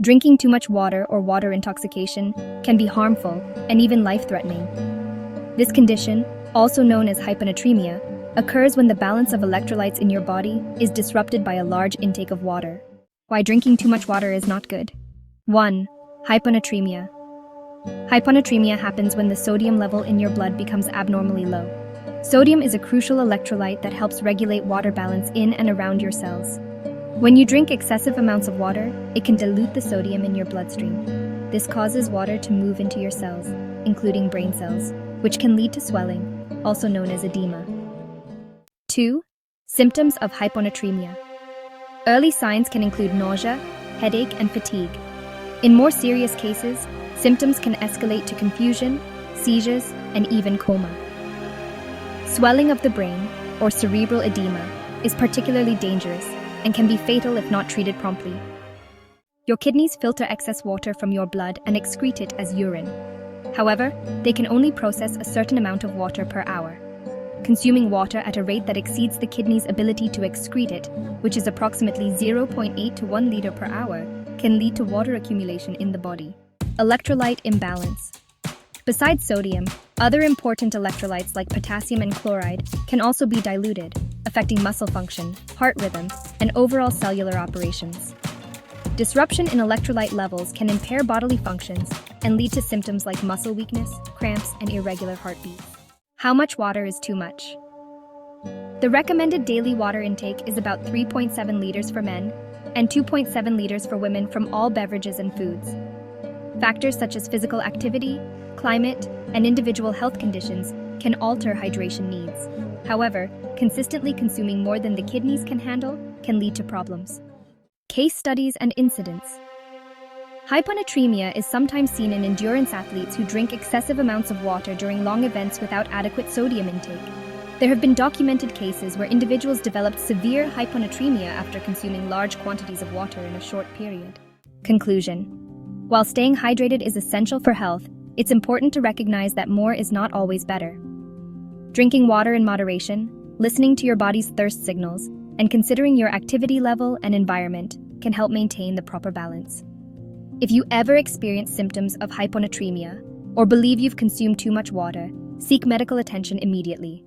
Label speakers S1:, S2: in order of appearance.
S1: Drinking too much water or water intoxication can be harmful and even life-threatening. This condition, also known as hyponatremia, occurs when the balance of electrolytes in your body is disrupted by a large intake of water. Why drinking too much water is not good. 1. Hyponatremia. Hyponatremia happens when the sodium level in your blood becomes abnormally low. Sodium is a crucial electrolyte that helps regulate water balance in and around your cells. When you drink excessive amounts of water, it can dilute the sodium in your bloodstream. This causes water to move into your cells, including brain cells, which can lead to swelling, also known as edema. 2. Symptoms of hyponatremia. Early signs can include nausea, headache, and fatigue. In more serious cases, symptoms can escalate to confusion, seizures, and even coma. Swelling of the brain, or cerebral edema, is particularly dangerous and can be fatal if not treated promptly. Your kidneys filter excess water from your blood and excrete it as urine. However, they can only process a certain amount of water per hour. Consuming water at a rate that exceeds the kidney's ability to excrete it, which is approximately 0.8 to 1 liter per hour, can lead to water accumulation in the body. Electrolyte imbalance. Besides sodium, other important electrolytes like potassium and chloride can also be diluted, affecting muscle function, heart rhythm, and overall cellular operations. Disruption in electrolyte levels can impair bodily functions and lead to symptoms like muscle weakness, cramps, and irregular heartbeats. How much water is too much? The recommended daily water intake is about 3.7 liters for men and 2.7 liters for women from all beverages and foods. Factors such as physical activity, climate, and individual health conditions can alter hydration needs. However, consistently consuming more than the kidneys can handle can lead to problems. Case studies and incidents. Hyponatremia is sometimes seen in endurance athletes who drink excessive amounts of water during long events without adequate sodium intake. There have been documented cases where individuals developed severe hyponatremia after consuming large quantities of water in a short period. Conclusion. While staying hydrated is essential for health, it's important to recognize that more is not always better. Drinking water in moderation, listening to your body's thirst signals, and considering your activity level and environment can help maintain the proper balance. If you ever experience symptoms of hyponatremia or believe you've consumed too much water, seek medical attention immediately.